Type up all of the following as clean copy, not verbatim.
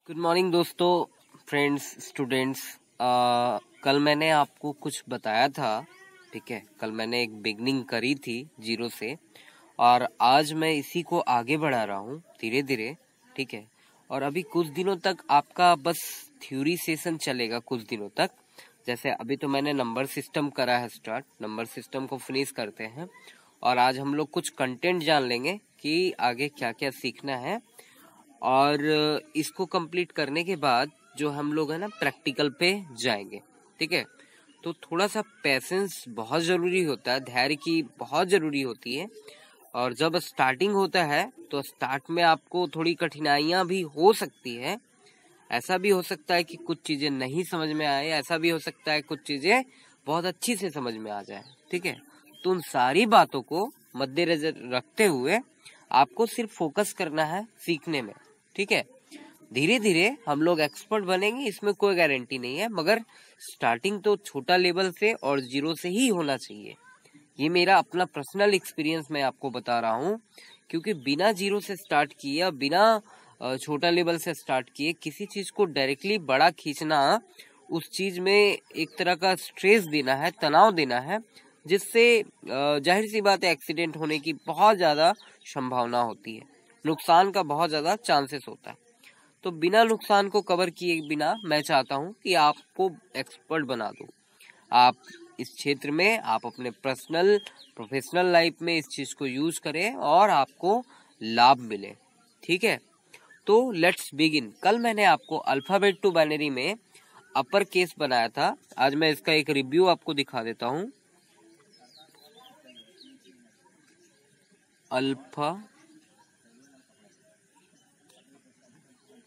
Good morning दोस्तों, friends, students. कल मैंने आपको कुछ बताया था, ठीक है। कल मैंने एक बिगनिंग करी थी जीरो से, और आज मैं इसी को आगे बढ़ा रहा हूँ धीरे धीरे, ठीक है। और अभी कुछ दिनों तक आपका बस थ्योरी सेशन चलेगा, कुछ दिनों तक। जैसे अभी तो मैंने नंबर सिस्टम करा है स्टार्ट, नंबर सिस्टम को फिनिश करते हैं और आज हम लोग कुछ कंटेंट जान लेंगे कि आगे क्या क्या सीखना है। और इसको कंप्लीट करने के बाद जो हम लोग है ना प्रैक्टिकल पे जाएंगे, ठीक है। तो थोड़ा सा पेशेंस बहुत जरूरी होता है, धैर्य की बहुत जरूरी होती है। और जब स्टार्टिंग होता है तो स्टार्ट में आपको थोड़ी कठिनाइयां भी हो सकती है। ऐसा भी हो सकता है कि कुछ चीजें नहीं समझ में आए, ऐसा भी हो सकता है कुछ चीजें बहुत अच्छी से समझ में आ जाए, ठीक है। तो उन सारी बातों को मद्देनजर रखते हुए आपको सिर्फ फोकस करना है सीखने में, ठीक है। धीरे धीरे हम लोग एक्सपर्ट बनेंगे, इसमें कोई गारंटी नहीं है, मगर स्टार्टिंग तो छोटा लेवल से और जीरो से ही होना चाहिए। ये मेरा अपना पर्सनल एक्सपीरियंस मैं आपको बता रहा हूँ, क्योंकि बिना जीरो से स्टार्ट किए, बिना छोटा लेवल से स्टार्ट किए किसी चीज को डायरेक्टली बड़ा खींचना, उस चीज में एक तरह का स्ट्रेस देना है, तनाव देना है, जिससे जाहिर सी बात है एक्सीडेंट होने की बहुत ज्यादा संभावना होती है, नुकसान का बहुत ज्यादा चांसेस होता है। तो बिना नुकसान को कवर किए बिना मैं चाहता हूं कि आपको एक्सपर्ट बना दूं। आप इस क्षेत्र में, आप अपने पर्सनल प्रोफेशनल लाइफ में इस चीज को यूज करें और आपको लाभ मिले, ठीक है। तो लेट्स बिगिन। कल मैंने आपको अल्फाबेट टू बाइनरी में अपर केस बनाया था, आज मैं इसका एक रिव्यू आपको दिखा देता हूं। अल्फा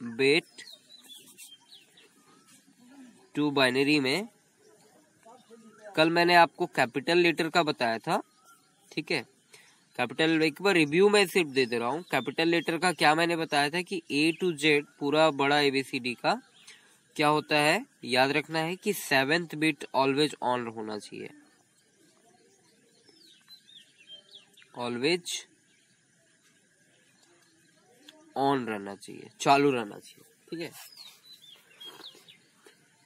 बेट टू बाइनरी में कल मैंने आपको कैपिटल लेटर का बताया था, ठीक है। कैपिटल एक बार रिव्यू में सिर्फ दे दे रहा हूँ। कैपिटल लेटर का क्या मैंने बताया था कि A to Z पूरा बड़ा ABCD का क्या होता है, याद रखना है कि 7th बिट ऑलवेज ऑन होना चाहिए, ऑलवेज ऑन रहना चाहिए, चालू रहना चाहिए, ठीक है।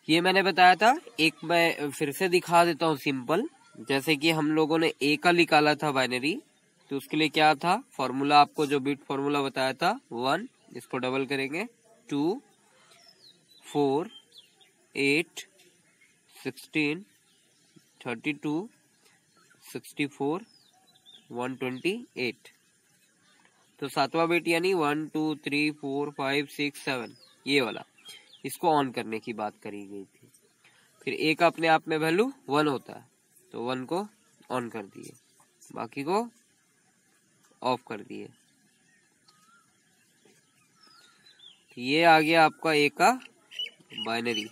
ये मैंने बताया था। एक मैं फिर से दिखा देता हूँ सिंपल। जैसे कि हम लोगों ने A का निकाला था बाइनरी, तो उसके लिए क्या था फॉर्मूला, आपको जो बिट फॉर्मूला बताया था 1, इसको डबल करेंगे 2, 4, 8, 16, 32, 64, 128। तो 7वां बिट यानी 1, 2, 3, 4, 5, 6, 7, ये वाला, इसको ऑन करने की बात करी गई थी। फिर ए का अपने आप में वैल्यू 1 होता है, तो 1 को ऑन कर दिए, बाकी को ऑफ कर दिए। ये आ गया आपका ए का बाइनरी।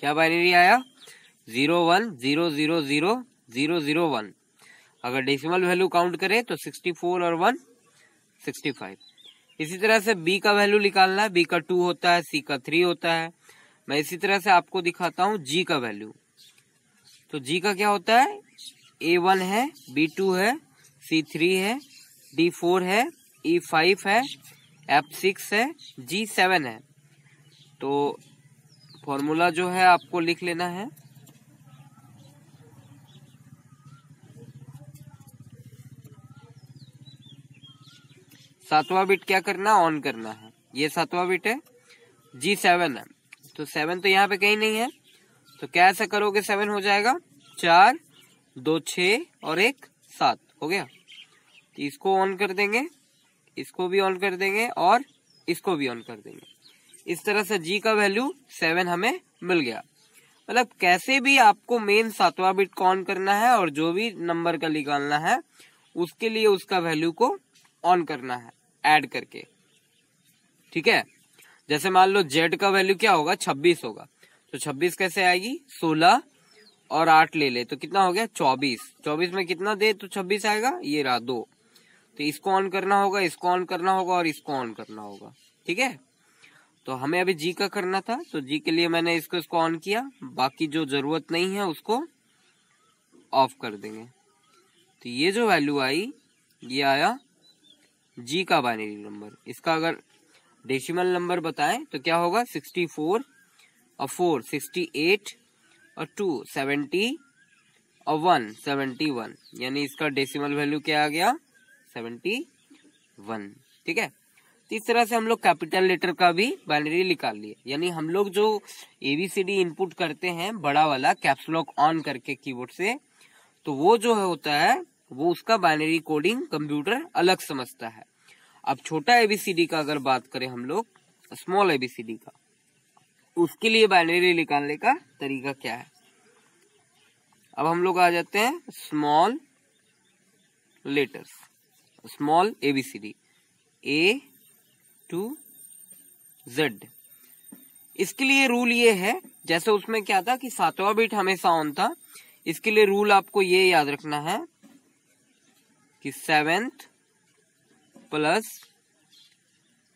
क्या बाइनरी आया? 01000001। अगर डेसिमल वैल्यू काउंट करें तो 64 और 1 65। इसी तरह से बी का वैल्यू निकालना है। बी का 2 होता है, सी का 3 होता है। मैं इसी तरह से आपको दिखाता हूं जी का वैल्यू। तो जी का क्या होता है, A1 है, B2 है, C3 है, D4 है, E5 है, F6 है, G7 है। तो फॉर्मूला जो है आपको लिख लेना है। सातवां बिट क्या करना, ऑन करना है। ये 7वां बिट है, G7 है, तो 7 तो यहाँ पे कहीं नहीं है, तो कैसे करोगे 7 हो जाएगा, 4, 2, 6 और 1 7 हो गया। तो इसको ऑन कर देंगे, इसको भी ऑन कर देंगे और इसको भी ऑन कर देंगे। इस तरह से जी का वैल्यू 7 हमें मिल गया। मतलब कैसे भी आपको मेन 7वां बिट को ऑन करना है और जो भी नंबर का निकालना है उसके लिए उसका वैल्यू को ऑन करना है ऐड करके, ठीक है। जैसे मान लो जेड का वैल्यू क्या होगा, 26 होगा, तो 26 कैसे आएगी, 16 और 8 ले ले तो कितना हो गया, 24। 24 में कितना दे तो 26 आएगा, ये रहा 2। तो इसको ऑन करना होगा, इसको ऑन करना होगा और इसको ऑन करना होगा, ठीक है। तो हमें अभी जी का करना था, तो जी के लिए मैंने इसको ऑन किया, बाकी जो जरूरत नहीं है उसको ऑफ कर देंगे। तो ये जो वैल्यू आई, ये आया जी का बाइनरी नंबर। इसका अगर डेसिमल नंबर बताएं तो क्या होगा, 64 और 4 68 और 2 70 और 1 71, यानी इसका डेसिमल वैल्यू क्या आ गया, 71। ठीक है, तो इस तरह से हम लोग कैपिटल लेटर का भी बाइनरी निकाल लिए। यानी हम लोग जो ABCD इनपुट करते हैं बड़ा वाला कैप्स लॉक ऑन करके कीबोर्ड से, तो वो जो होता है वो उसका बाइनरी कोडिंग कंप्यूटर अलग समझता है। अब छोटा ABCD का अगर बात करें हम लोग, स्मॉल ABCD का, उसके लिए बाइनरी निकालने का तरीका क्या है। अब हम लोग आ जाते हैं small letters, small ABCD A to Z। इसके लिए रूल ये है, जैसे उसमें क्या था कि 7वां बिट हमेशा ऑन था, इसके लिए रूल आपको ये याद रखना है कि 7th plus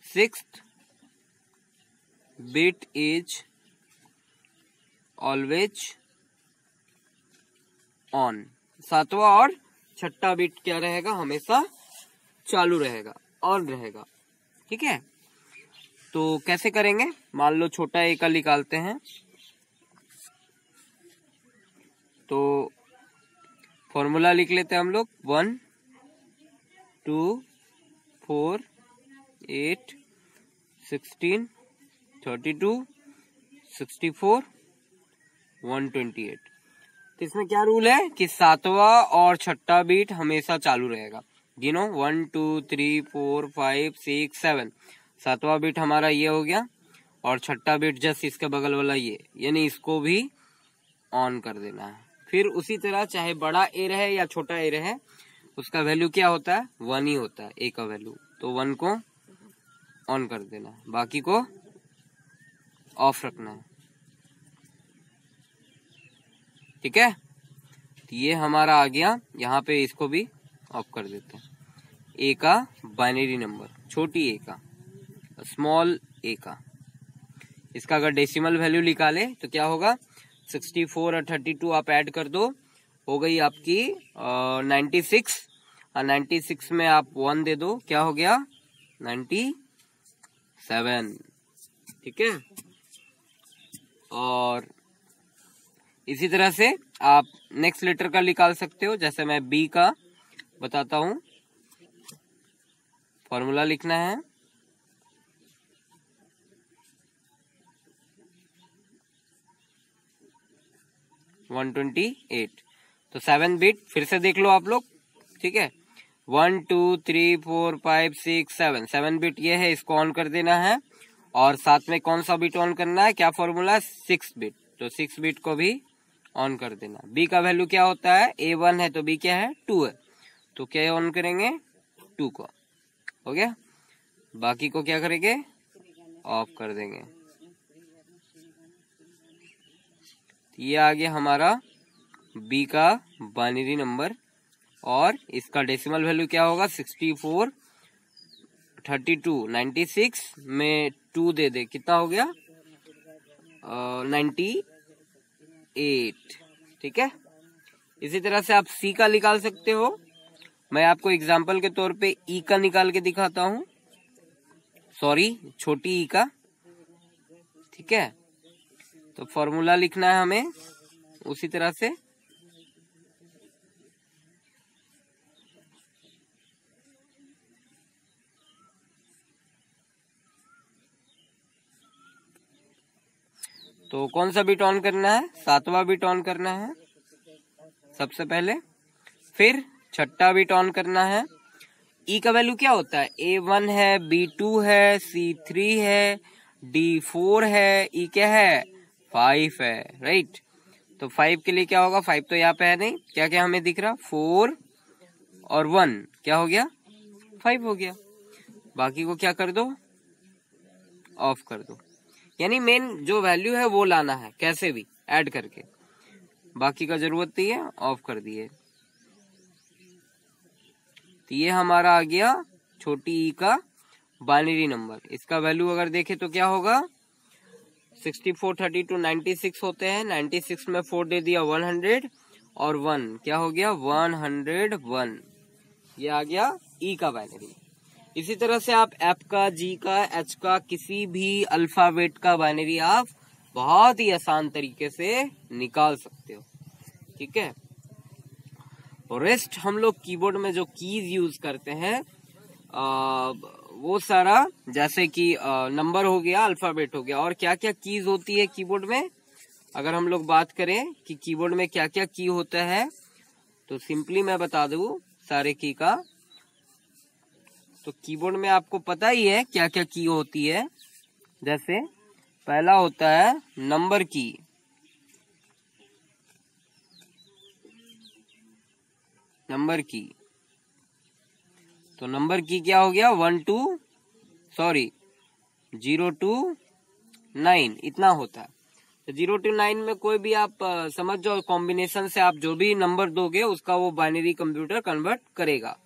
6th bit is always on. 7वां और 6ठा बिट क्या रहेगा, हमेशा चालू रहेगा, ऑन रहेगा। ठीक है, तो कैसे करेंगे, मान लो छोटा ए का निकालते हैं, तो फॉर्मूला लिख लेते हैं हम लोग 1 2 4 8 16 32 64 128। तो इसमें क्या रूल है कि 7वां और 6ठा बीट हमेशा चालू रहेगा। गिनो 1 2 3 4 5 6 7, 7वां बीट हमारा ये हो गया और 6ठा बीट जस्ट इसके बगल वाला ये, यानी इसको भी ऑन कर देना है। फिर उसी तरह चाहे बड़ा ए रहे या छोटा ए रहे, उसका वैल्यू क्या होता है, 1 ही होता है ए का वैल्यू, तो 1 को ऑन कर देना है, बाकी को ऑफ रखना है। ठीक है, तो ये हमारा आ गया, यहाँ पे इसको भी ऑफ कर देते हैं। ए का बाइनरी नंबर, छोटी ए का, स्मॉल ए का, इसका अगर डेसिमल वैल्यू निकाले तो क्या होगा, 64 और 32 आप ऐड कर दो, हो गई आपकी 96, और 96 में आप 1 दे दो, क्या हो गया 97। ठीक है, और इसी तरह से आप नेक्स्ट लेटर का निकाल सकते हो। जैसे मैं बी का बताता हूं, फॉर्मूला लिखना है 128। तो 7 बिट फिर से देख लो आप लोग। ठीक है, 1 2 3 4 5 6 7, 7 बिट ये है, इसको ऑन कर देना है। और साथ में कौन सा बिट ऑन करना है, क्या फॉर्मूला, 6 बिट, तो 6 बिट को भी ऑन कर देना। बी का वैल्यू क्या होता है, A1 है तो बी क्या है, 2 है, तो क्या ऑन करेंगे, 2 को, हो गया। बाकी को क्या करेंगे, ऑफ कर देंगे। ये आ गया हमारा बी का बाइनरी नंबर, और इसका डेसिमल वैल्यू क्या होगा, 64 32 96 में 2 दे दे, कितना हो गया 98। ठीक है, इसी तरह से आप सी का निकाल सकते हो। मैं आपको एग्जांपल के तौर पे ई का निकाल के दिखाता हूँ, सॉरी छोटी ई का। ठीक है, तो फॉर्मूला लिखना है हमें उसी तरह से, तो कौन सा बिट ऑन करना है, 7वां बिट ऑन करना है सबसे पहले, फिर 6ठा बिट ऑन करना है। ई का वैल्यू क्या होता है, A1 है, B2 है, C3 है, D4 है, ई क्या है 5 है, राइट। तो 5 के लिए क्या होगा, 5 तो यहाँ पे है नहीं, क्या क्या हमें दिख रहा, 4 और 1, क्या हो गया 5 हो गया। बाकी को क्या कर दो, ऑफ कर दो। यानी मेन जो वैल्यू है वो लाना है, कैसे भी ऐड करके, बाकी का जरूरत नहीं है, ऑफ कर दिए। तो ये हमारा आ गया छोटी ई का बाइनरी नंबर। इसका वैल्यू अगर देखें तो क्या होगा, 64 32 96 होते हैं, 96 में 4 दे दिया 100, और 1 क्या हो गया 101। ये आ गया ई का बाइनरी। इसी तरह से आप एफ का, जी का, एच का, किसी भी अल्फाबेट का बाइनरी आप बहुत ही आसान तरीके से निकाल सकते हो। ठीक है, और रेस्ट हम लोग कीबोर्ड में जो कीज यूज करते हैं वो सारा, जैसे कि नंबर हो गया, अल्फाबेट हो गया, और क्या क्या कीज होती है कीबोर्ड में। अगर हम लोग बात करें कि कीबोर्ड में क्या क्या की होता है, तो सिंपली मैं बता दूं सारे की का। तो कीबोर्ड में आपको पता ही है क्या क्या की होती है। जैसे पहला होता है नंबर की, नंबर की। तो नंबर की क्या हो गया, 0 to 9 इतना होता है। तो 0 to 9 में कोई भी आप समझ जाओ, कॉम्बिनेशन से आप जो भी नंबर दोगे उसका वो बाइनरी कंप्यूटर कन्वर्ट करेगा।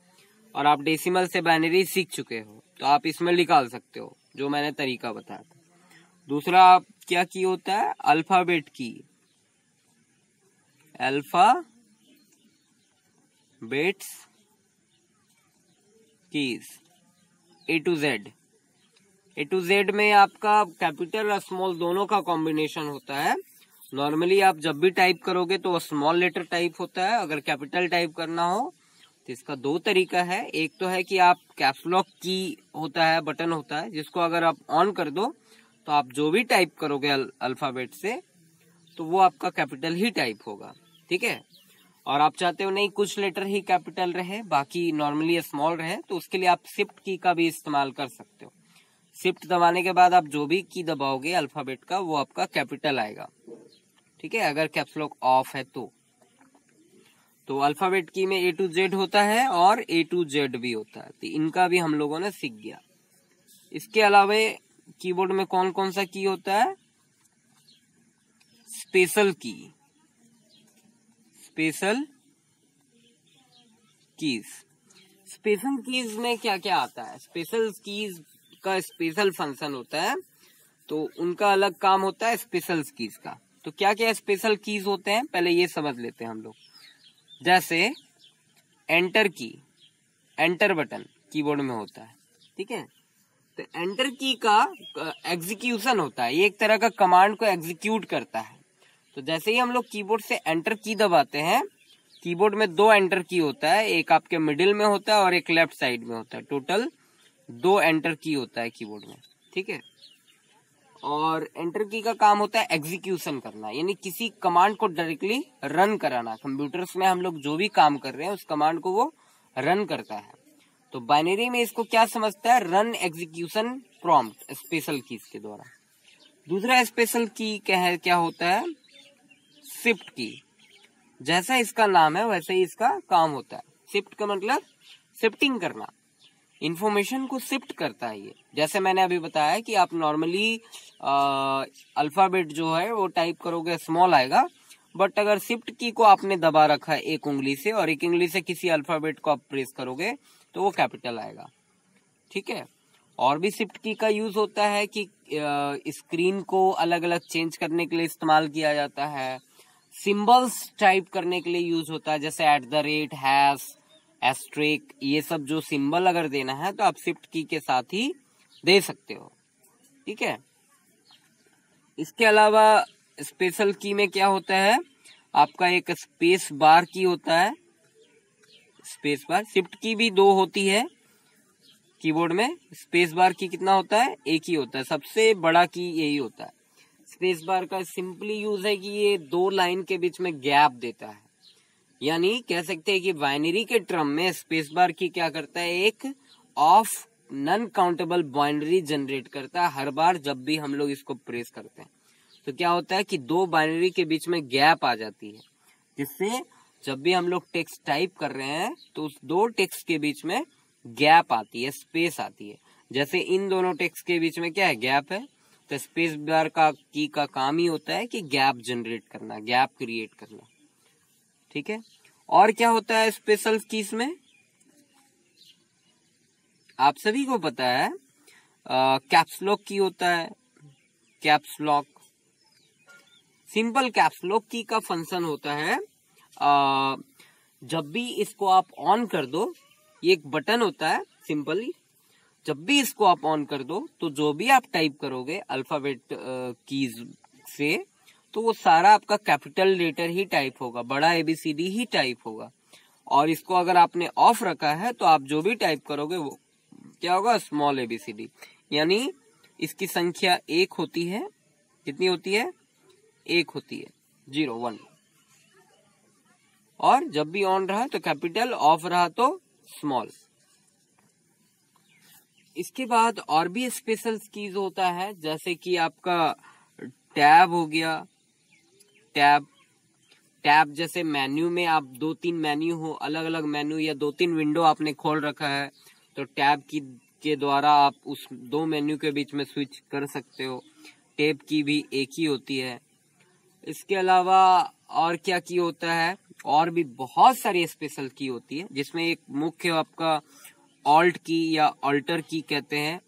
और आप डेसिमल से बाइनरी सीख चुके हो तो आप इसमें निकाल सकते हो, जो मैंने तरीका बताया था। दूसरा क्या की होता है, अल्फाबेट की, alphabets keys, A to Z में आपका कैपिटल और स्मॉल दोनों का कॉम्बिनेशन होता है। नॉर्मली आप जब भी टाइप करोगे तो वो स्मॉल लेटर टाइप होता है। अगर कैपिटल टाइप करना हो तो इसका दो तरीका है। एक तो है कि आप कैप्स लॉक की होता है, बटन होता है, जिसको अगर आप ऑन कर दो तो आप जो भी टाइप करोगे अल्फाबेट से तो वो आपका कैपिटल ही टाइप होगा। ठीक है, और आप चाहते हो नहीं कुछ लेटर ही कैपिटल रहे, बाकी नॉर्मली स्मॉल रहे, तो उसके लिए आप शिफ्ट की का भी इस्तेमाल कर सकते हो। शिफ्ट दबाने के बाद आप जो भी की दबाओगे अल्फाबेट का वो आपका कैपिटल आएगा। ठीक है, अगर कैप्स लॉक ऑफ है तो अल्फाबेट की में A to Z होता है और A to Z भी होता है। तो इनका भी हम लोगों ने सीख गया। इसके अलावा कीबोर्ड में कौन कौन सा की होता है, स्पेशल की, स्पेशल कीज। स्पेशल कीज में क्या क्या आता है, स्पेशल कीज का स्पेशल फंक्शन होता है, तो उनका अलग काम होता है स्पेशल कीज का। तो क्या क्या स्पेशल कीज होते हैं पहले ये समझ लेते हैं हम लोग। जैसे एंटर की, एंटर बटन कीबोर्ड में होता है। ठीक है, तो एंटर की का एग्जीक्यूशन होता है, ये एक तरह का कमांड को एग्जीक्यूट करता है। तो जैसे ही हम लोग कीबोर्ड से एंटर की दबाते हैं, कीबोर्ड में दो एंटर की होता है, एक आपके मिडिल में होता है और एक लेफ्ट साइड में होता है। टोटल 2 एंटर की होता है कीबोर्ड में। ठीक है, और एंटर की का काम होता है एग्जीक्यूशन करना, यानी किसी कमांड को डायरेक्टली रन कराना। कंप्यूटर्स में हम लोग जो भी काम कर रहे हैं उस कमांड को वो रन करता है। तो बाइनरी में इसको क्या समझता है, run execution prompt special keys के द्वारा। दूसरा स्पेशल की क्या होता है, शिफ्ट की। जैसा इसका नाम है वैसे ही इसका काम होता है। शिफ्ट का मतलब शिफ्टिंग करना, इंफॉर्मेशन को शिफ्ट करता है ये। जैसे मैंने अभी बताया कि आप नॉर्मली अल्फाबेट जो है वो टाइप करोगे स्मॉल आएगा, बट अगर शिफ्ट की को आपने दबा रखा है एक उंगली से और एक उंगली से किसी अल्फाबेट को आप प्रेस करोगे तो वो कैपिटल आएगा। ठीक है, और भी शिफ्ट की का यूज होता है कि स्क्रीन को अलग अलग चेंज करने के लिए इस्तेमाल किया जाता है। सिंबल्स टाइप करने के लिए यूज होता है, जैसे @ हैश, एस्ट्रिक, ये सब जो सिंबल अगर देना है तो आप शिफ्ट की के साथ ही दे सकते हो। ठीक है, इसके अलावा स्पेशल की में क्या होता है, आपका एक स्पेस बार की होता है, स्पेस बार। शिफ्ट की भी 2 होती है कीबोर्ड में, स्पेस बार की कितना होता है, एक ही होता है, सबसे बड़ा की यही होता है। स्पेस बार का सिंपली यूज है कि ये 2 लाइन के बीच में गैप देता है, यानी कह सकते हैं कि बाइनरी के टर्म में स्पेस बार की क्या करता है, एक of non countable binary generate करता है हर बार जब भी हम लोग इसको प्रेस करते हैं। तो क्या होता है कि 2 बाइनरी के बीच में गैप आ जाती है, जिससे जब भी हम लोग टेक्स्ट टाइप कर रहे हैं तो उस 2 टेक्स्ट के बीच में गैप आती है, स्पेस आती है। जैसे इन दोनों टेक्स्ट के बीच में क्या है, गैप है। तो स्पेस बार का की का काम ही होता है कि गैप जनरेट करना, गैप क्रिएट करना। ठीक है, और क्या होता है स्पेशल कीज में, आप सभी को पता है कैप्स लॉक की होता है। Caps lock, simple caps lock की का फंक्शन होता है, जब भी इसको आप ऑन कर दो, ये एक बटन होता है सिंपली, जब भी इसको आप ऑन कर दो तो जो भी आप टाइप करोगे अल्फाबेट कीज से, तो वो सारा आपका कैपिटल लेटर ही टाइप होगा, बड़ा ABCD ही टाइप होगा। और इसको अगर आपने ऑफ रखा है तो आप जो भी टाइप करोगे वो क्या होगा, स्मॉल ABCD। यानी इसकी संख्या 1 होती है, कितनी होती है, 1 होती है, 0 1। और जब भी ऑन रहा तो कैपिटल, ऑफ रहा तो स्मॉल। इसके बाद और भी स्पेशल कीज होता है, जैसे कि आपका टैब हो गया। टैब जैसे मेन्यू में आप 2-3 मेन्यू हो, अलग अलग मेन्यू या 2-3 विंडो आपने खोल रखा है, तो टैब की के द्वारा आप उस 2 मेन्यू के बीच में स्विच कर सकते हो। टैब की भी एक ही होती है। इसके अलावा और क्या की होता है, और भी बहुत सारी स्पेशल की होती है, जिसमें एक मुख्य आपका ऑल्ट की या ऑल्टर की कहते हैं।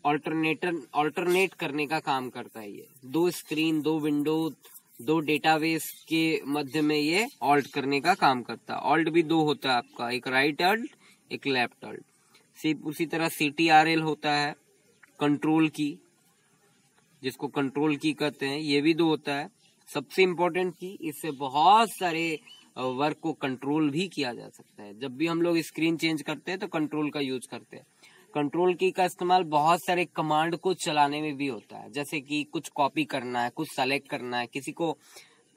ऑल्टरनेट करने का काम करता है ये। 2 स्क्रीन, 2 विंडो, 2 डेटाबेस के मध्य में ये ऑल्ट करने का काम करता है। ऑल्ट भी 2 होता है आपका, एक राइट ऑल्ट, एक लेफ्ट ऑल्ट। उसी तरह CTRL होता है, कंट्रोल की, जिसको कंट्रोल की कहते हैं, ये भी 2 होता है। सबसे इम्पोर्टेंट की, इससे बहुत सारे वर्क को कंट्रोल भी किया जा सकता है। जब भी हम लोग स्क्रीन चेंज करते हैं तो कंट्रोल का यूज करते हैं। कंट्रोल की का इस्तेमाल बहुत सारे कमांड को चलाने में भी होता है, जैसे कि कुछ कॉपी करना है, कुछ सेलेक्ट करना है, किसी को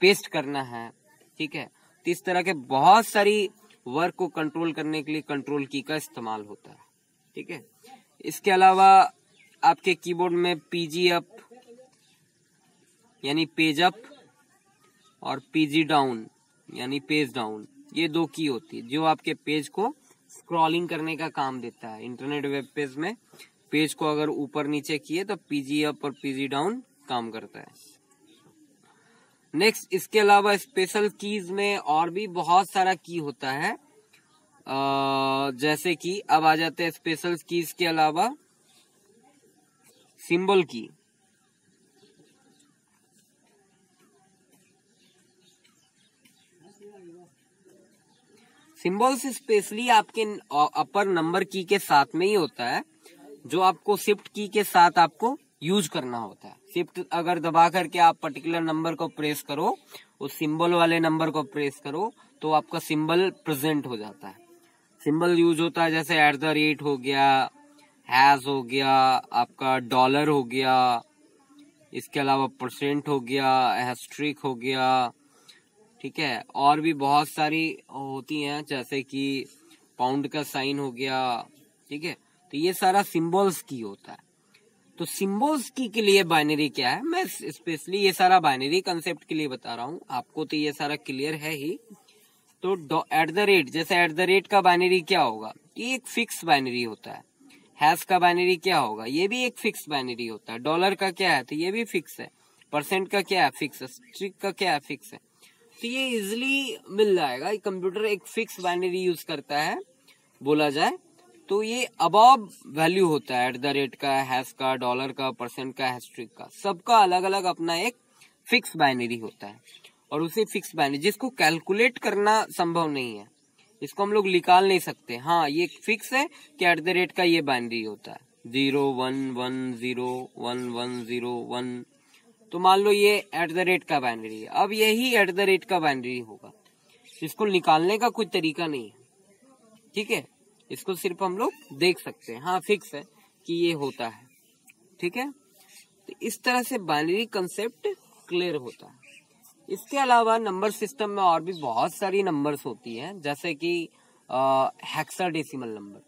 पेस्ट करना है, ठीक है। तो इस तरह के बहुत सारी वर्क को कंट्रोल करने के लिए कंट्रोल की का इस्तेमाल होता है, ठीक है। इसके अलावा आपके कीबोर्ड में PG अप यानी पेज अप और PG डाउन यानी पेज डाउन, ये 2 की होती है, जो आपके पेज को स्क्रॉलिंग करने का काम देता है। इंटरनेट वेब पेज में पेज को अगर ऊपर नीचे किए तो PG अप और PG डाउन काम करता है। नेक्स्ट, इसके अलावा स्पेशल कीज में और भी बहुत सारा की होता है, जैसे कि अब आ जाते हैं स्पेशल कीज के अलावा सिंबल की। सिंबल्स स्पेशली आपके अपर नंबर की के साथ में ही होता है, जो आपको शिफ्ट की के साथ आपको यूज करना होता है। शिफ्ट अगर दबा करके आप पर्टिकुलर नंबर को प्रेस करो, उस सिंबल वाले नंबर को प्रेस करो, तो आपका सिंबल प्रेजेंट हो जाता है। सिंबल यूज होता है जैसे @ हो गया, हैज हो गया, आपका डॉलर हो गया, इसके अलावा % हो गया, हैस्ट्रिक हो गया, ठीक है। और भी बहुत सारी होती हैं, जैसे कि पाउंड का साइन हो गया, ठीक है। तो ये सारा सिंबल्स की होता है। तो सिंबल्स की के लिए बाइनरी क्या है, मैं स्पेशली ये सारा बाइनरी कंसेप्ट के लिए बता रहा हूँ, आपको तो ये सारा क्लियर है ही। तो @ जैसे @ का बाइनरी क्या होगा, ये एक फिक्स बाइनरी होता है। हैश का बाइनरी क्या होगा, ये भी एक फिक्स बाइनरी होता है। डॉलर का क्या है, तो ये भी फिक्स है। % का क्या है, फिक्स है। स्ट्रिक का क्या है, फिक्स है। तो ये इजिली मिल जाएगा। कंप्यूटर एक फिक्स बाइनरी यूज करता है, बोला जाए तो ये अबव वैल्यू होता है। @ का, हैश का, डॉलर का, % का, हैस्ट्रिक का, सबका अलग अलग अपना एक फिक्स बाइनरी होता है। और उसी फिक्स बाइनरी जिसको कैलकुलेट करना संभव नहीं है, इसको हम लोग निकाल नहीं सकते। हाँ, ये फिक्स है कि @ का ये बाइनरी होता है 0 1 1 0 1 1 0 1। तो मान लो ये @ का बाइनरी है। अब यही @ का बाइनरी होगा, इसको निकालने का कोई तरीका नहीं है, ठीक है। इसको सिर्फ हम लोग देख सकते हैं, हाँ फिक्स है कि ये होता है, ठीक है। तो इस तरह से बाइनरी कंसेप्ट क्लियर होता है। इसके अलावा नंबर सिस्टम में और भी बहुत सारी नंबर्स होती हैं, जैसे कि hexadecimal number.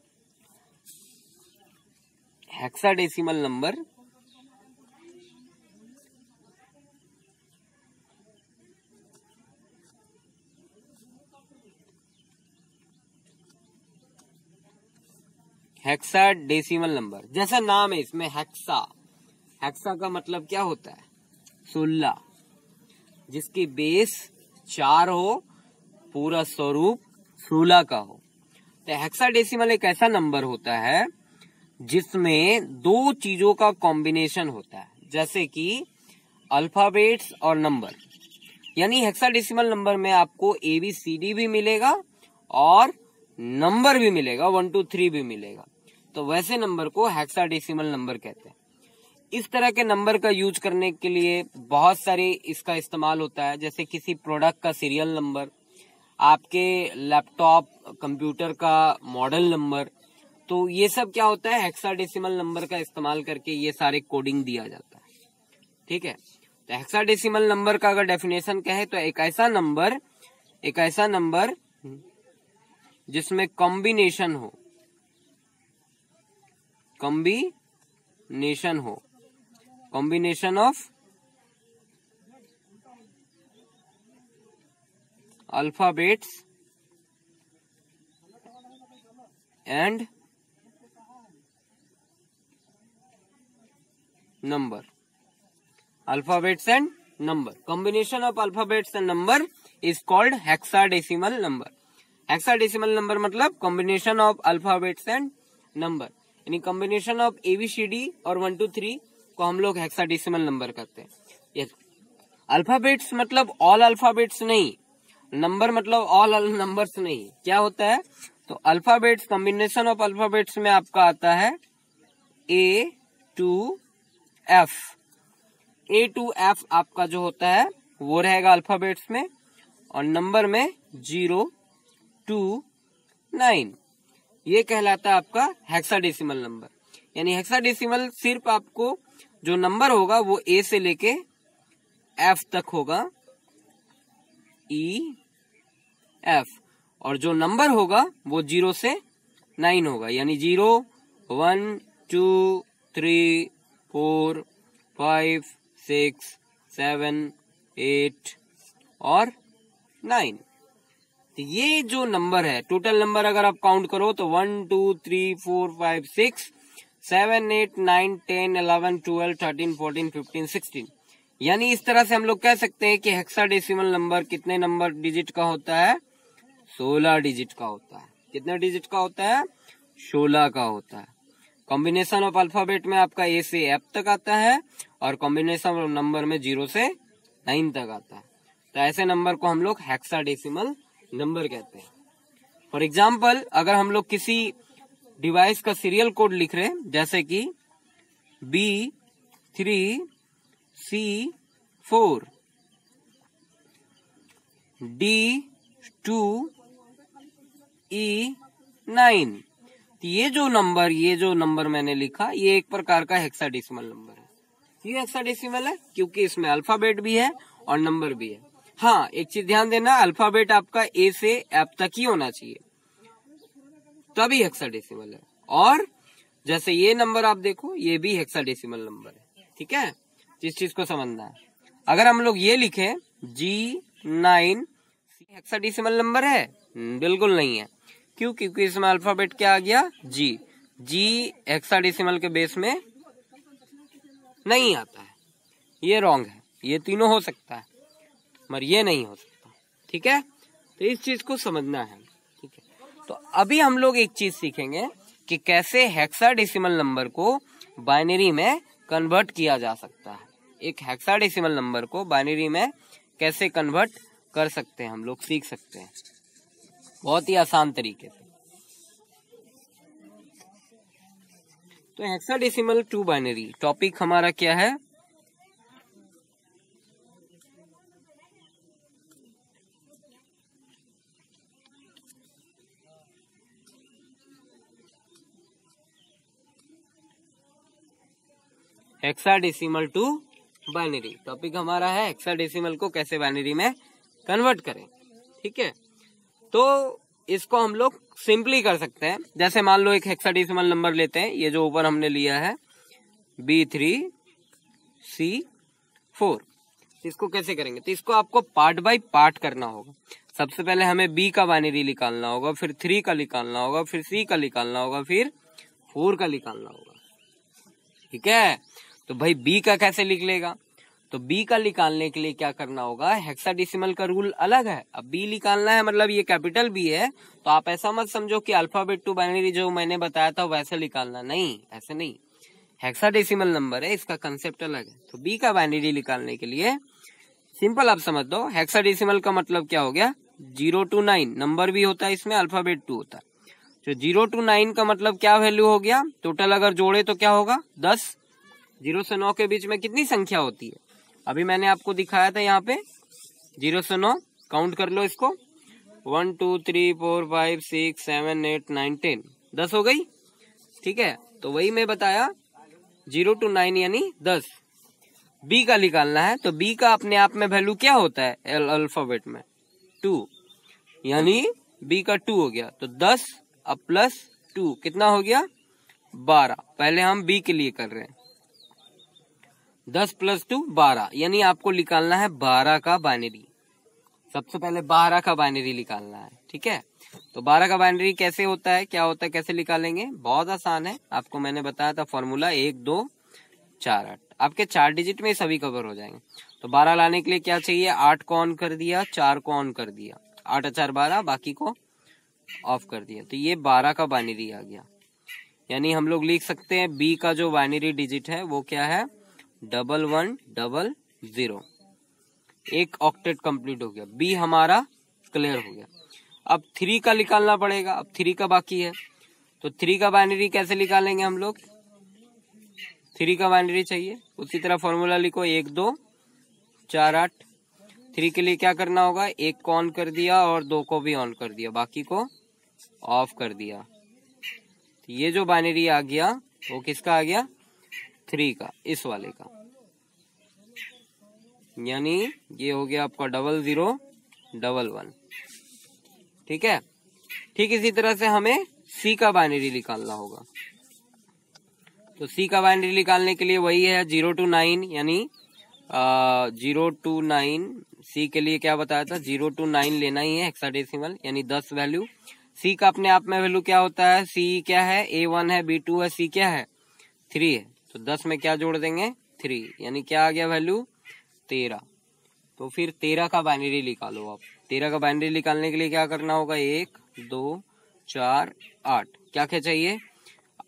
Hexadecimal number hexadecimal number, जैसा नाम है इसमें हेक्सा। हेक्सा का मतलब क्या होता है, 16, जिसकी बेस 4 हो, पूरा स्वरूप 16 का हो। तो हेक्साडेसिमल एक ऐसा नंबर होता है जिसमें 2 चीजों का कॉम्बिनेशन होता है, जैसे कि अल्फाबेट्स और नंबर। यानी हेक्साडेसिमल नंबर में आपको ABCD भी मिलेगा और नंबर भी मिलेगा, 1 2 3 भी मिलेगा। तो वैसे नंबर को हेक्साडेसिमल नंबर कहते हैं। इस तरह के नंबर का यूज करने के लिए बहुत सारे इसका इस्तेमाल होता है, जैसे किसी प्रोडक्ट का सीरियल नंबर, आपके लैपटॉप कंप्यूटर का मॉडल नंबर, तो ये सब क्या होता है, हेक्साडेसिमल नंबर का इस्तेमाल करके ये सारे कोडिंग दिया जाता है। ठीक है, तो हेक्साडेसिमल नंबर का अगर डेफिनेशन कहे तो एक ऐसा नंबर जिसमें combination of alphabets and number. Combination of alphabets and number is called hexadecimal number. Hexadecimal number मतलब combination of alphabets and number, यानी combination of ABCD और 1 2 3 को हम लोग hexadecimal number कहते हैं। yes. Alphabets मतलब all alphabets नहीं, number मतलब all numbers नहीं। क्या होता है, तो alphabets combination of alphabets में आपका आता है A to F। A to F आपका जो होता है वो रहेगा अल्फाबेट्स में, और नंबर में 0 to 9, ये कहलाता है आपका हेक्साडेसिमल नंबर। यानी हेक्साडेसिमल सिर्फ आपको जो नंबर होगा वो A से लेके F तक होगा, E F, और जो नंबर होगा वो 0 से 9 होगा, यानी 0 1 2 3 4 5 6 7 8 और 9। तो ये जो नंबर है, टोटल नंबर अगर आप काउंट करो तो 1 2 3 4 5 6 7 8 9 10 11 12 13 14 15 16, यानी इस तरह से हम लोग कह सकते हैं कि हेक्साडेसिमल नंबर कितने नंबर डिजिट का होता है, 16 डिजिट का होता है। कितने डिजिट का होता है, 16 का होता है। कॉम्बिनेशन ऑफ अल्फाबेट में आपका A से F तक आता है, और कॉम्बिनेशन ऑफ नंबर में 0 से 9 तक आता है। तो ऐसे नंबर को हम लोग हेक्साडेसिमल नंबर कहते हैं। फॉर एग्जाम्पल, अगर हम लोग किसी डिवाइस का सीरियल कोड लिख रहे हैं, जैसे कि B3C4 D2E9, ये जो नंबर मैंने लिखा, ये एक प्रकार का हेक्साडेसिमल नंबर है। ये हेक्साडेसिमल है क्योंकि इसमें अल्फाबेट भी है और नंबर भी है। हाँ, एक चीज ध्यान देना, अल्फाबेट आपका A से F तक ही होना चाहिए, तभी हेक्साडेसिमल है। और जैसे ये नंबर आप देखो, ये भी हेक्साडेसिमल नंबर है। ठीक है, इस चीज को समझना है। अगर हम लोग ये लिखे G9, हेक्साडेसिमल नंबर है? बिल्कुल नहीं है। क्यों? क्योंकि इसमें अल्फाबेट क्या आ गया, G हेक्साडेसिमल के बेस में नहीं आता है, ये रॉन्ग है। ये तीनों हो सकता है मगर ये नहीं हो सकता। ठीक है, तो इस चीज को समझना है। ठीक है, तो अभी हम लोग एक चीज सीखेंगे कि कैसे हेक्साडेसिमल नंबर को बाइनरी में कन्वर्ट किया जा सकता है। एक हेक्साडेसिमल नंबर को बाइनरी में कैसे कन्वर्ट कर सकते हैं, हम लोग सीख सकते हैं बहुत ही आसान तरीके से। तो हेक्साडेसिमल टू बाइनरी टॉपिक हमारा क्या है, हेक्साडेसिमल टू बाइनरी। टॉपिक हमारा है हेक्साडेसिमल को कैसे बाइनरी में कन्वर्ट करें। ठीक है, तो इसको हम लोग सिंपली कर सकते हैं। जैसे मान लो एक हेक्साडेसिमल नंबर लेते हैं, ये जो ऊपर हमने लिया है B3C4, इसको कैसे करेंगे, तो इसको आपको पार्ट बाय पार्ट करना होगा। सबसे पहले हमें B का बाइनरी निकालना होगा, फिर 3 का निकालना होगा, फिर C का निकालना होगा, फिर 4 का निकालना होगा। ठीक है, तो भाई B का कैसे लिख लेगा, तो B का निकालने के लिए क्या करना होगा, हेक्साडेसिमल का रूल अलग है। अब B निकालना है मतलब ये कैपिटल B है, तो आप ऐसा मत समझो कि अल्फाबेट टू बाइनरी जो मैंने बताया था वैसे निकालना, नहीं, ऐसे नहीं। हेक्साडेसिमल नंबर है, इसका कंसेप्ट अलग है। तो B का बाइनरी निकालने के लिए सिंपल आप समझ दो, हेक्साडेसिमल का मतलब क्या हो गया, 0 to 9 नंबर भी होता है इसमें, अल्फाबेट 2 होता है। तो 0 to 9 का मतलब क्या वैल्यू हो गया, टोटल अगर जोड़े तो क्या होगा 10। 0 से 9 के बीच में कितनी संख्या होती है, अभी मैंने आपको दिखाया था यहाँ पे 0 से 9, काउंट कर लो इसको 1 2 3 4 5 6 7 8 9 10, 10 हो गई। ठीक है, तो वही मैं बताया 0 to 9 यानी 10। बी का निकालना है, तो बी का अपने आप में वैल्यू क्या होता है अल्फाबेट में 2, यानी बी का 2 हो गया। तो 10 अब प्लस 2 कितना हो गया 12। पहले हम बी के लिए कर रहे हैं, 10 + 2 12, यानी आपको निकालना है 12 का बाइनरी। सबसे पहले 12 का बाइनरी निकालना है। ठीक है, तो 12 का बाइनरी कैसे होता है, क्या होता है, कैसे निकालेंगे, बहुत आसान है। आपको मैंने बताया था फॉर्मूला 1 2 4 8, आपके 4 डिजिट में सभी कवर हो जाएंगे। तो 12 लाने के लिए क्या चाहिए, 8 को ऑन कर दिया, 4 को ऑन कर दिया, 8 4 12, बाकी को ऑफ कर दिया। तो ये 12 का बाइनरी आ गया। यानी हम लोग लिख सकते हैं बी का जो बाइनरी डिजिट है वो क्या है 1100। एक ऑक्टेट कंप्लीट हो गया, बी हमारा क्लियर हो गया। अब 3 का निकालना पड़ेगा, अब 3 का बाकी है। तो 3 का बाइनरी कैसे निकालेंगे हम लोग, 3 का बाइनरी चाहिए, उसी तरह फॉर्मूला लिखो 1 2 4 8। 3 के लिए क्या करना होगा, 1 को ऑन कर दिया और 2 को भी ऑन कर दिया, बाकी को ऑफ कर दिया। तो ये जो बाइनरी आ गया वो किसका आ गया 3 का, इस वाले का, यानी ये हो गया आपका 0011। ठीक है, ठीक इसी तरह से हमें सी का बाइनरी निकालना होगा। तो सी का बाइनरी निकालने के लिए वही है 0 to 9, यानी 0 to 9। सी के लिए क्या बताया था 0 to 9 लेना ही है हेक्साडेसिमल, यानी 10 वैल्यू। सी का अपने आप में वैल्यू क्या होता है, सी क्या है A1 है, B2 है, सी क्या है 3 है। तो 10 में क्या जोड़ देंगे 3, यानी क्या आ गया वैल्यू 13। तो फिर 13 का बाइनरी निकालो आप। 13 का बाइनरी निकालने के लिए क्या करना होगा 1 2 4 8, क्या क्या चाहिए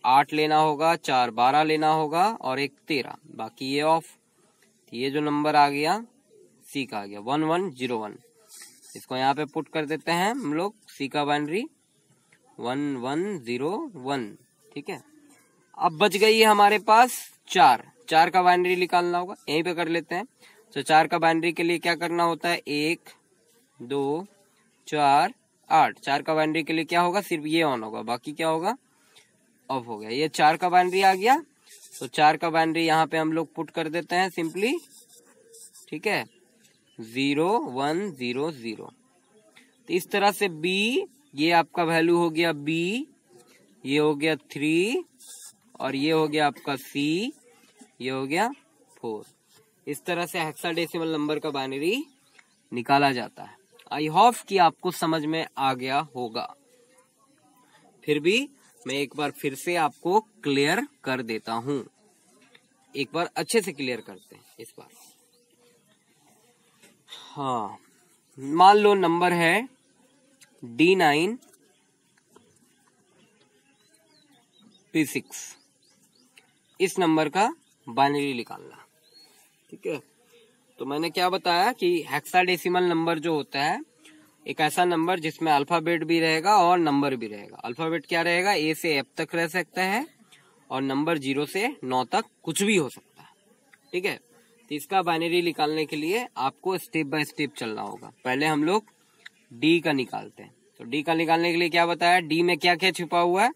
8 लेना होगा, 4 12 लेना होगा और 1 13, बाकी ये ऑफ। ये जो नंबर आ गया सी का आ गया 1101। इसको यहाँ पे पुट कर देते हैं हम लोग, सी का बाइनरी 1101। ठीक है, अब बच गई है हमारे पास 4 का बाइनरी निकालना होगा, यहीं पे कर लेते हैं। तो 4 का बाइनरी के लिए क्या करना होता है 1 2 4 8। 4 का बाइनरी के लिए क्या होगा, सिर्फ ये ऑन होगा, बाकी क्या होगा ऑफ हो गया। ये 4 का बाइनरी आ गया। तो 4 का बाइनरी यहाँ पे हम लोग पुट कर देते हैं सिंपली। ठीक है, 0 1 0 0। तो इस तरह से बी, ये आपका वैल्यू हो गया बी, ये हो गया 3 और ये हो गया आपका सी, ये हो गया 4। इस तरह से हेक्साडेसिमल नंबर का बाइनरी निकाला जाता है। आई होप कि आपको समझ में आ गया होगा। फिर भी मैं एक बार फिर से आपको क्लियर कर देता हूं, एक बार अच्छे से क्लियर करते हैं इस बार। हाँ, मान लो नंबर है D9 P6, इस नंबर का बाइनरी निकालना। ठीक है, तो मैंने क्या बताया कि हेक्साडेसिमल नंबर जो होता है एक ऐसा नंबर जिसमें अल्फाबेट भी रहेगा और नंबर भी रहेगा। अल्फाबेट क्या रहेगा, A से F तक रह सकता है और नंबर 0 से 9 तक कुछ भी हो सकता है। ठीक है, तो इसका बाइनरी निकालने के लिए आपको स्टेप बाय स्टेप चलना होगा। पहले हम लोग D का निकालते हैं। तो D का निकालने के लिए क्या बताया, D में क्या क्या छुपा हुआ है,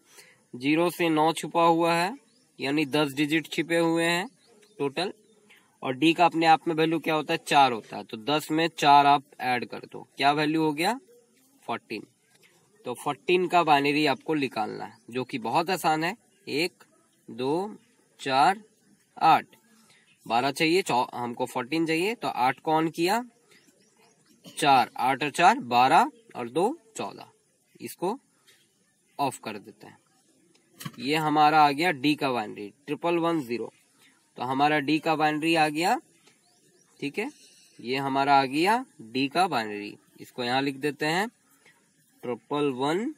0 से 9 छुपा हुआ है, यानी 10 डिजिट छिपे हुए हैं टोटल। और D का अपने आप में वैल्यू क्या होता है 4 होता है। तो 10 में 4 आप ऐड कर दो, क्या वैल्यू हो गया 14। तो 14 का बाइनरी आपको निकालना है, जो कि बहुत आसान है। 1 2 4 8, 12 चाहिए, हमको 14 चाहिए। तो 8 को ऑन किया, 4 8 और 4 12 और 2 14, इसको ऑफ कर देते हैं। ये हमारा आ गया D का बाइनरी 1110। तो हमारा D का बाइनरी आ गया। ठीक है, ये हमारा आ गया D का बाइनरी, इसको यहां लिख देते हैं 1110।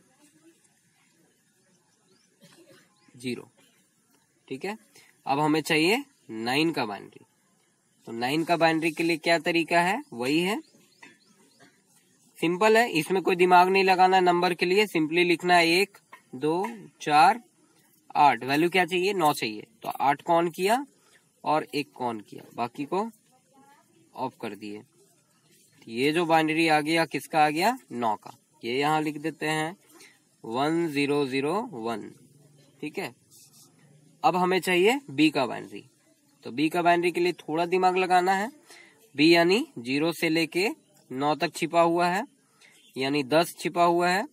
ठीक है, अब हमें चाहिए 9 का बाइनरी। तो 9 का बाइनरी के लिए क्या तरीका है, वही है, सिंपल है, इसमें कोई दिमाग नहीं लगाना। नंबर के लिए सिंपली लिखना है 1 2 4 8, वैल्यू क्या चाहिए 9 चाहिए, तो 8 को ऑन किया और 1 को ऑन किया, बाकी को ऑफ कर दिए। ये जो बाइनरी आ गया किसका आ गया 9 का, ये यहाँ लिख देते हैं 1001, ठीक है। अब हमें चाहिए बी का बाइनरी, तो बी का बाइनरी के लिए थोड़ा दिमाग लगाना है। बी यानी 0 से लेके 9 तक छिपा हुआ है, यानी 10 छिपा हुआ है,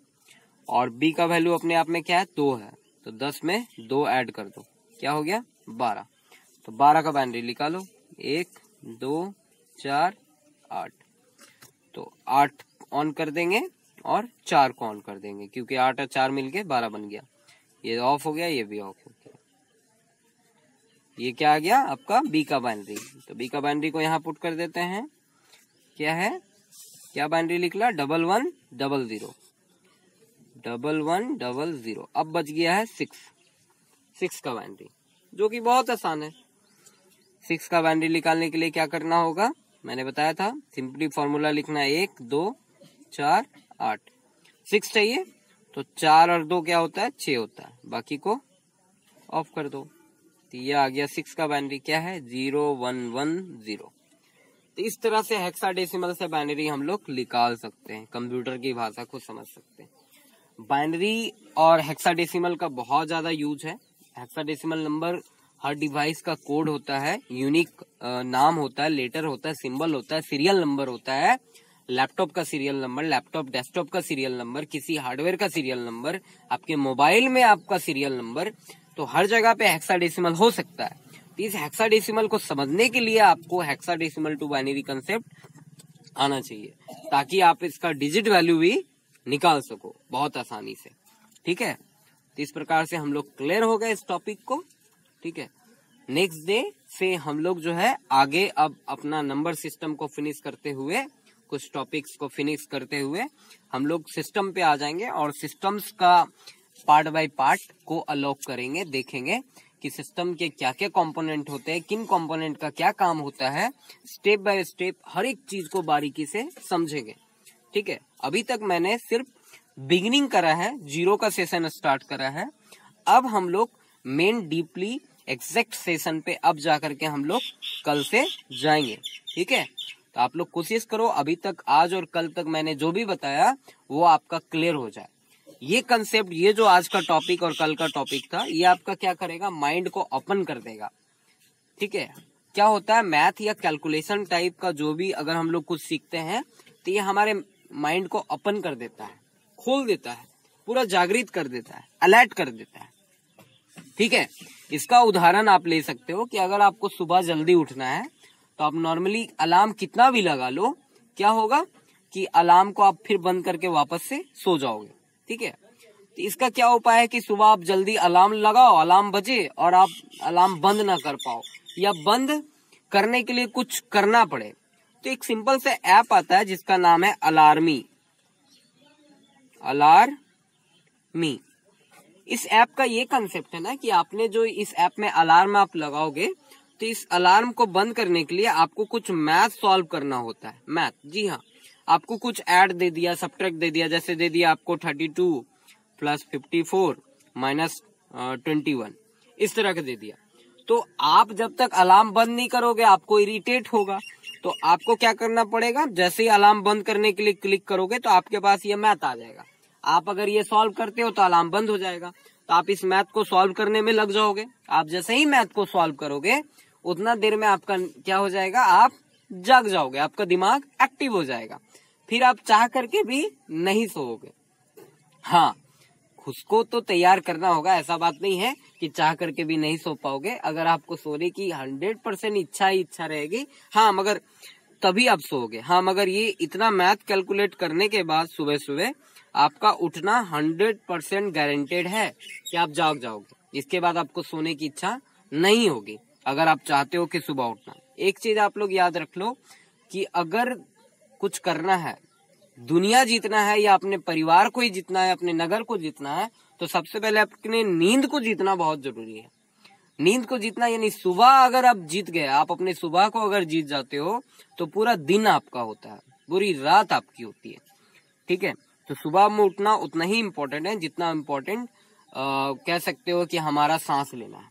और बी का वैल्यू अपने आप में क्या है 2 है, तो 10 में 2 ऐड कर दो, क्या हो गया 12। तो 12 का बाइनरी निकालो, 1 2 4 8, तो 8 ऑन कर देंगे और 4 को ऑन कर देंगे, क्योंकि 8 और 4 मिलके 12 बन गया। ये ऑफ हो गया, ये भी ऑफ हो गया। ये क्या आ गया आपका बी का बाइनरी। तो बी का बाइनरी को यहाँ पुट कर देते हैं, क्या है, क्या बाइनरी निकला 1100, 1100। अब बच गया है 6 का बाइनरी, जो कि बहुत आसान है। 6 का बाइनरी निकालने के लिए क्या करना होगा, मैंने बताया था, सिंपली फॉर्मूला लिखना है 1 2 4 8। 6 चाहिए तो 4 और 2 क्या होता है 6 होता है, बाकी को ऑफ कर दो। तो ये आ गया 6 का बाइनरी, क्या है 0110। तो इस तरह से हेक्साडेसिमल से बाइनरी हम लोग निकाल सकते हैं, कंप्यूटर की भाषा को समझ सकते हैं। बाइनरी और हेक्साडेसिमल का बहुत ज्यादा यूज है। हेक्साडेसिमल नंबर हर डिवाइस का कोड होता है, यूनिक नाम होता है, लेटर होता है, सिंबल होता है, सीरियल नंबर होता है। लैपटॉप का सीरियल नंबर, लैपटॉप डेस्कटॉप का सीरियल नंबर, किसी हार्डवेयर का सीरियल नंबर, आपके मोबाइल में आपका सीरियल नंबर, तो हर जगह पे हेक्साडेसिमल हो सकता है। तो इस हेक्साडेसिमल को समझने के लिए आपको हेक्साडेसिमल टू बाइनरी कंसेप्ट आना चाहिए, ताकि आप इसका डिजिट वैल्यू भी निकाल सको बहुत आसानी से, ठीक है। तो इस प्रकार से हम लोग क्लियर हो गए इस टॉपिक को, ठीक है। नेक्स्ट डे से हम लोग जो है आगे अब अपना नंबर सिस्टम को फिनिश करते हुए, कुछ टॉपिक्स को फिनिश करते हुए हम लोग सिस्टम पे आ जाएंगे, और सिस्टम्स का पार्ट बाय पार्ट को अलोक करेंगे, देखेंगे कि सिस्टम के क्या क्या कंपोनेंट होते हैं, किन कंपोनेंट का क्या काम होता है, स्टेप बाय स्टेप हर एक चीज को बारीकी से समझेंगे, ठीक है। अभी तक मैंने सिर्फ बिगिनिंग करा है, 0 का सेशन स्टार्ट करा है। अब हम लोग मेन डीपली एग्जैक्ट सेशन पे अब जाकर के हम लोग कल से जाएंगे, ठीक है। तो आप लोग कोशिश करो अभी तक, आज और कल तक मैंने जो भी बताया वो आपका क्लियर हो जाए। ये कंसेप्ट, ये जो आज का टॉपिक और कल का टॉपिक था, ये आपका क्या करेगा, माइंड को ओपन कर देगा, ठीक है। क्या होता है, मैथ या कैलकुलेशन टाइप का जो भी अगर हम लोग कुछ सीखते हैं तो ये हमारे माइंड को ओपन कर देता है, खोल देता है, पूरा जागृत कर देता है, अलर्ट कर देता है, ठीक है। इसका उदाहरण आप ले सकते हो कि अगर आपको सुबह जल्दी उठना है तो आप नॉर्मली अलार्म कितना भी लगा लो, क्या होगा कि अलार्म को आप फिर बंद करके वापस से सो जाओगे, ठीक है। तो इसका क्या उपाय है कि सुबह आप जल्दी अलार्म लगाओ, अलार्म बजे और आप अलार्म बंद ना कर पाओ, या बंद करने के लिए कुछ करना पड़े। तो एक सिंपल से ऐप आता है जिसका नाम है अलार्मी। इस ऐप का ये कंसेप्ट है ना कि आपने जो इस ऐप में अलार्म आप लगाओगे, तो इस अलार्म को बंद करने के लिए आपको कुछ मैथ सॉल्व करना होता है। मैथ, जी हाँ, आपको कुछ ऐड दे दिया, सब्ट्रैक्ट दे दिया, जैसे दे दिया आपको 32 प्लस 54 माइनस 21, इस तरह का दे दिया। तो आप जब तक अलार्म बंद नहीं करोगे आपको इरिटेट होगा, तो आपको क्या करना पड़ेगा, जैसे ही अलार्म बंद करने के लिए क्लिक करोगे तो आपके पास ये मैथ आ जाएगा। आप अगर ये सॉल्व करते हो तो अलार्म बंद हो जाएगा, तो आप इस मैथ को सॉल्व करने में लग जाओगे। आप जैसे ही मैथ को सॉल्व करोगे उतना देर में आपका क्या हो जाएगा, आप जाग जाओगे, आपका दिमाग एक्टिव हो जाएगा, फिर आप चाह करके भी नहीं सोओगे। हाँ, खुद को तो तैयार करना होगा, ऐसा बात नहीं है कि चाह करके भी नहीं सो पाओगे। अगर आपको सोने की 100% इच्छा रहेगी, हाँ, मगर तभी आप सोओगे। हाँ, मगर ये इतना मैथ कैलकुलेट करने के बाद सुबह सुबह आपका उठना 100% गारंटेड है कि आप जाग जाओगे। इसके बाद आपको सोने की इच्छा नहीं होगी अगर आप चाहते हो कि सुबह उठना। एक चीज आप लोग याद रख लो कि अगर कुछ करना है, दुनिया जीतना है या अपने परिवार को ही जीतना है, अपने नगर को जीतना है, तो सबसे पहले अपने नींद को जीतना बहुत जरूरी है। नींद को जीतना यानी सुबह अगर आप जीत गए, आप अपने सुबह को अगर जीत जाते हो तो पूरा दिन आपका होता है, पूरी रात आपकी होती है, ठीक है। तो सुबह में उठना उतना ही इम्पोर्टेंट है जितना इम्पोर्टेंट कह सकते हो कि हमारा सांस लेना है।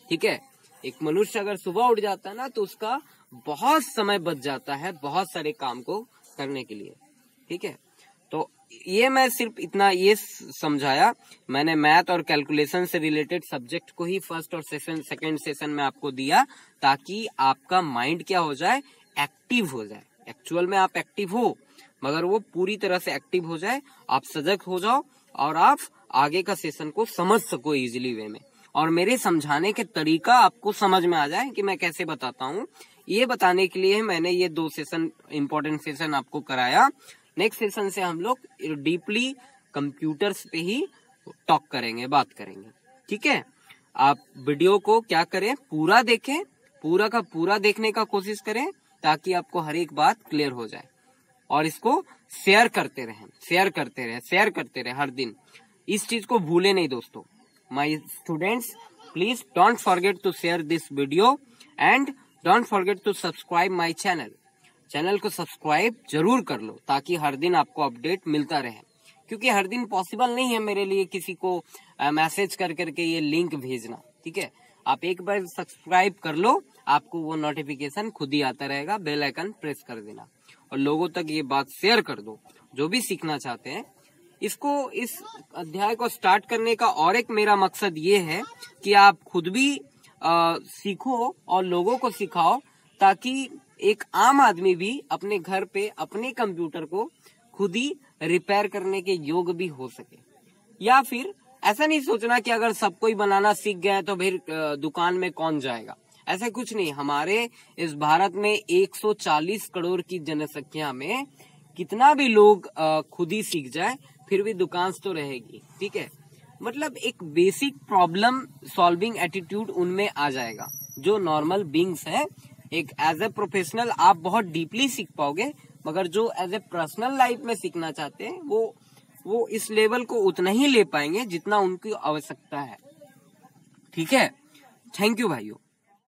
ठीक है, एक मनुष्य अगर सुबह उठ जाता है ना तो उसका बहुत समय बच जाता है बहुत सारे काम को करने के लिए। ठीक है, तो ये मैं सिर्फ इतना ये समझाया, मैंने मैथ और कैलकुलेशन से रिलेटेड सब्जेक्ट को ही फर्स्ट और सेकंड सेशन में आपको दिया, ताकि आपका माइंड क्या हो जाए, एक्टिव हो जाए। एक्चुअल में आप एक्टिव हो, मगर वो पूरी तरह से एक्टिव हो जाए, आप सजग हो जाओ और आप आगे का सेशन को समझ सको इजीली वे में, और मेरे समझाने के तरीका आपको समझ में आ जाए कि मैं कैसे बताता हूँ। ये बताने के लिए मैंने ये 2 सेशन, इम्पोर्टेंट सेशन आपको कराया। नेक्स्ट सेशन से हम लोग डीपली कंप्यूटर्स पे ही टॉक करेंगे, बात करेंगे। ठीक है, आप वीडियो को क्या करें, पूरा देखें, पूरा का पूरा देखने का कोशिश करें, ताकि आपको हर एक बात क्लियर हो जाए, और इसको शेयर करते रहें हर दिन। इस चीज को भूले नहीं दोस्तों। My students, please don't forget to share this video and don't forget to subscribe my channel को सब्सक्राइब जरूर कर लो, ताकि हर दिन आपको अपडेट मिलता रहे। क्योंकि हर दिन पॉसिबल नहीं है मेरे लिए किसी को मैसेज कर करके ये लिंक भेजना। ठीक है, आप एक बार सब्सक्राइब कर लो, आपको वो नोटिफिकेशन खुद ही आता रहेगा, बेल आइकन प्रेस कर देना, और लोगों तक ये बात शेयर कर दो जो भी सीखना चाहते हैं। इसको, इस अध्याय को स्टार्ट करने का और एक मेरा मकसद ये है कि आप खुद भी सीखो और लोगों को सिखाओ, ताकि एक आम आदमी भी अपने घर पे अपने कंप्यूटर को खुद ही रिपेयर करने के योग्य भी हो सके। या फिर ऐसा नहीं सोचना कि अगर सब कोई बनाना सीख गए तो फिर दुकान में कौन जाएगा, ऐसा कुछ नहीं। हमारे इस भारत में 140 करोड़ की जनसंख्या में कितना भी लोग खुद ही सीख जाए, फिर भी दुकान तो रहेगी। ठीक है, मतलब एक बेसिक प्रॉब्लम सॉल्विंग एटीट्यूड उनमें आ जाएगा। जो नॉर्मल बीइंग्स है, एक एज ए प्रोफेशनल आप बहुत डीपली सीख पाओगे, मगर जो एज ए पर्सनल लाइफ में सीखना चाहते हैं वो इस लेवल को उतना ही ले पाएंगे जितना उनकी आवश्यकता है। ठीक है, थैंक यू भाइयों।